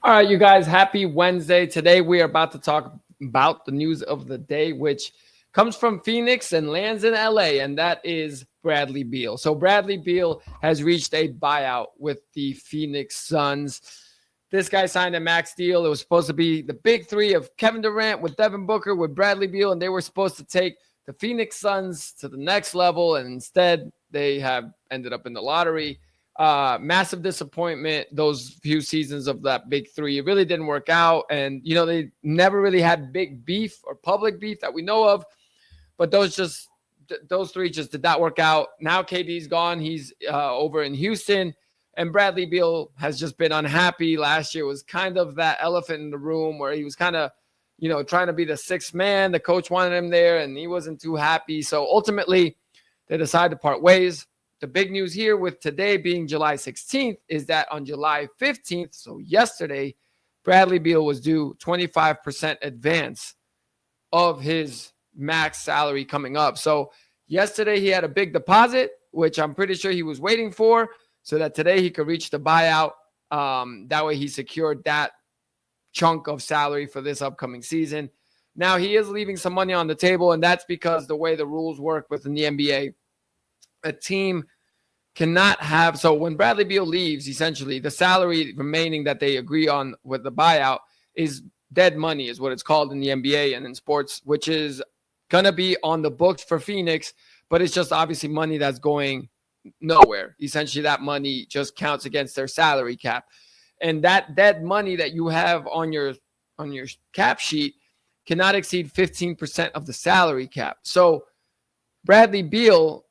All right, you guys, happy Wednesday. Today we are about to talk about the news of the day, which comes from Phoenix and lands in LA, and that is Bradley Beal. So Bradley Beal has reached a buyout with the Phoenix Suns. This guy signed a max deal. It was supposed to be the big three of Kevin Durant with Devin Booker with Bradley Beal, and they were supposed to take the Phoenix Suns to the next level, and instead they have ended up in the lottery. Massive disappointment those few seasons of that big three. It really didn't work out, and they never really had big beef or public beef that we know of, but those three just did not work out. Now KD's gone. He's over in Houston, and Bradley Beal has just been unhappy. Last year was kind of that elephant in the room where he was kind of trying to be the sixth man. The coach wanted him there, and he wasn't too happy. So ultimately they decided to part ways. The big news here with today being July 16th is that on July 15th, so yesterday, Bradley Beal was due 25% advance of his max salary coming up. So yesterday he had a big deposit, which I'm pretty sure he was waiting for, so that today he could reach the buyout. That way he secured that chunk of salary for this upcoming season. Now he is leaving some money on the table, and that's because the way the rules work within the NBA, a team cannot have, so when Bradley Beal leaves, essentially the salary remaining that they agree on with the buyout is dead money, is what it's called in the NBA and in sports, which is going to be on the books for Phoenix, but it's just obviously money that's going nowhere. Essentially that money just counts against their salary cap, and that dead money that you have on your cap sheet cannot exceed 15% of the salary cap. So Bradley Beal,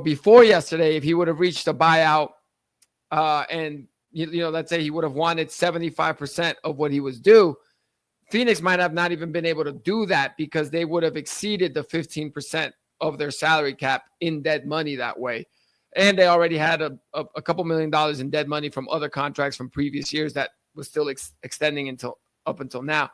before yesterday, if he would have reached a buyout and, let's say he would have wanted 75% of what he was due, Phoenix might have not even been able to do that because they would have exceeded the 15% of their salary cap in dead money that way. And they already had a couple $1 million in dead money from other contracts from previous years that was still extending up until now.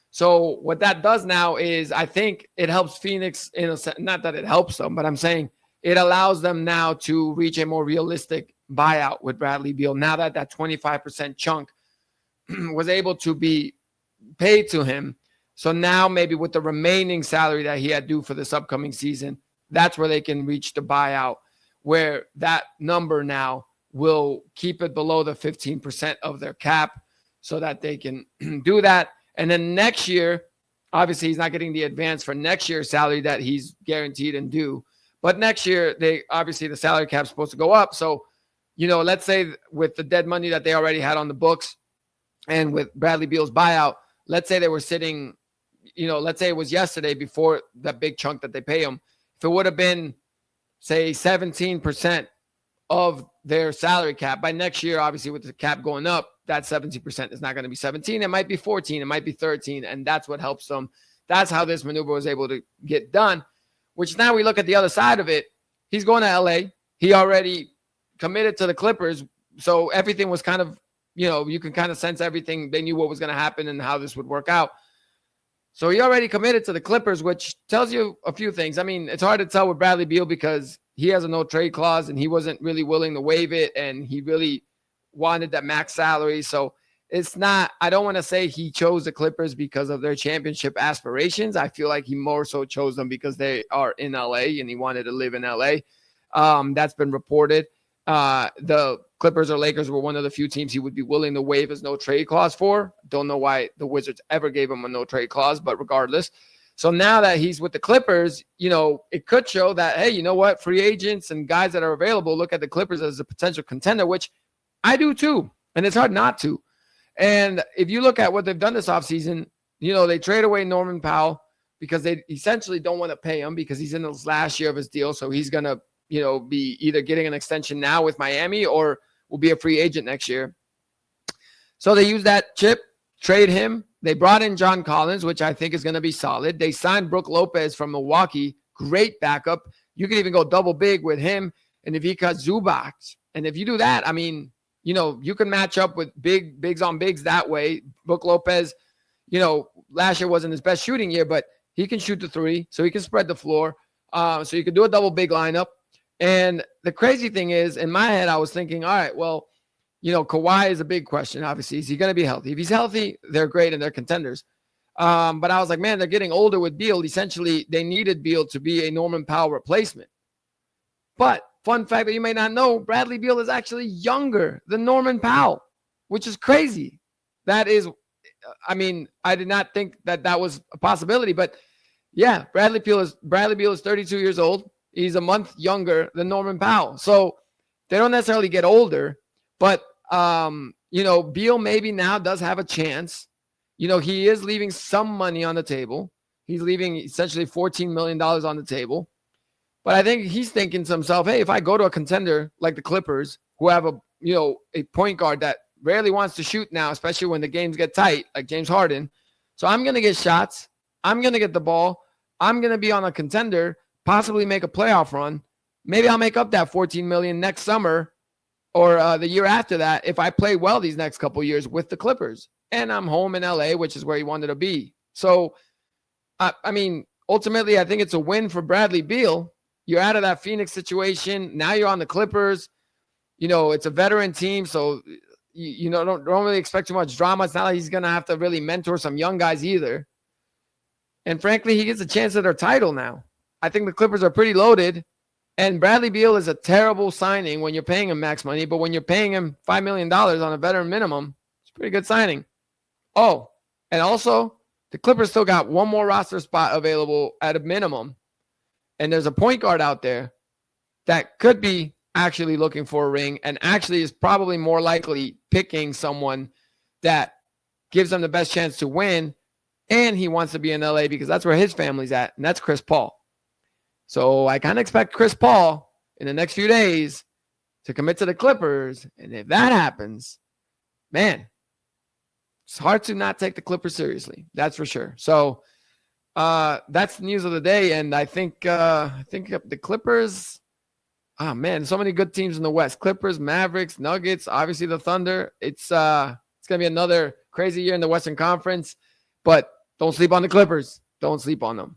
So what that does now is I think it helps Phoenix in a sense, not that it helps them, but I'm saying it allows them now to reach a more realistic buyout with Bradley Beal. Now that 25% chunk was able to be paid to him. So now maybe with the remaining salary that he had due for this upcoming season, that's where they can reach the buyout, where that number now will keep it below the 15% of their cap so that they can do that. And then next year, obviously he's not getting the advance for next year's salary that he's guaranteed and due. But next year, the salary cap is supposed to go up. So, let's say with the dead money that they already had on the books and with Bradley Beal's buyout, let's say they were sitting, let's say it was yesterday before that big chunk that they pay him. If it would have been, say, 17% of their salary cap, by next year, obviously with the cap going up, that 17% is not going to be 17. It might be 14. It might be 13. And that's what helps them. That's how this maneuver was able to get done. Which now we look at the other side of it. He's going to LA. He already committed to the Clippers. So everything was kind of, you can kind of sense everything. They knew what was going to happen and how this would work out. So he already committed to the Clippers, which tells you a few things. I mean, it's hard to tell with Bradley Beal because he has a no trade clause and he wasn't really willing to waive it. And he really wanted that max salary. So it's not, I don't want to say he chose the Clippers because of their championship aspirations. I feel like he more so chose them because they are in LA and he wanted to live in LA. That's been reported. The Clippers or Lakers were one of the few teams he would be willing to waive his no trade clause for. Don't know why the Wizards ever gave him a no trade clause, but regardless. So now that he's with the Clippers, it could show that, hey, you know what? Free agents and guys that are available look at the Clippers as a potential contender, which I do too. And it's hard not to. And if you look at what they've done this offseason, they trade away Norman Powell because they essentially don't want to pay him because he's in his last year of his deal. So he's going to, be either getting an extension now with Miami or will be a free agent next year. So they use that chip, trade him. They brought in John Collins, which I think is going to be solid. They signed Brook Lopez from Milwaukee. Great backup. You can even go double big with him and Ivica Zubac. And if you do that, I mean, you can match up with bigs on bigs that way. Brook Lopez, last year wasn't his best shooting year, but he can shoot the three, so he can spread the floor. So you could do a double big lineup. And the crazy thing is, in my head, I was thinking, all right, well, Kawhi is a big question. Obviously, is he going to be healthy? If he's healthy, they're great and they're contenders. But I was like, man, they're getting older with Beal. Essentially, they needed Beal to be a Norman Powell replacement. But fun fact that you may not know, Bradley Beal is actually younger than Norman Powell, which is crazy. That is, I did not think that was a possibility. But yeah, Bradley Beal is 32 years old. He's a month younger than Norman Powell. So they don't necessarily get older. But, Beal maybe now does have a chance. He is leaving some money on the table. He's leaving essentially $14 million on the table. But I think he's thinking to himself, hey, if I go to a contender like the Clippers, who have a point guard that rarely wants to shoot now, especially when the games get tight, like James Harden. So I'm going to get shots. I'm going to get the ball. I'm going to be on a contender, possibly make a playoff run. Maybe I'll make up that $14 million next summer or the year after that if I play well these next couple years with the Clippers. And I'm home in LA, which is where he wanted to be. So, ultimately, I think it's a win for Bradley Beal. You're out of that Phoenix situation. Now you're on the Clippers. It's a veteran team, so don't really expect too much drama. It's not like he's going to have to really mentor some young guys either. And frankly, he gets a chance at their title now. I think the Clippers are pretty loaded. And Bradley Beal is a terrible signing when you're paying him max money, but when you're paying him $5 million on a veteran minimum, it's a pretty good signing. Oh, and also, the Clippers still got one more roster spot available at a minimum. And there's a point guard out there that could be actually looking for a ring and actually is probably more likely picking someone that gives them the best chance to win. And he wants to be in LA because that's where his family's at, and that's Chris Paul. So I kind of expect Chris Paul in the next few days to commit to the Clippers. And if that happens, man, it's hard to not take the Clippers seriously. That's for sure. So that's the news of the day. And I think the Clippers, oh man, so many good teams in the West. Clippers, Mavericks, Nuggets, obviously the Thunder. It's going to be another crazy year in the Western Conference. But don't sleep on the Clippers. Don't sleep on them.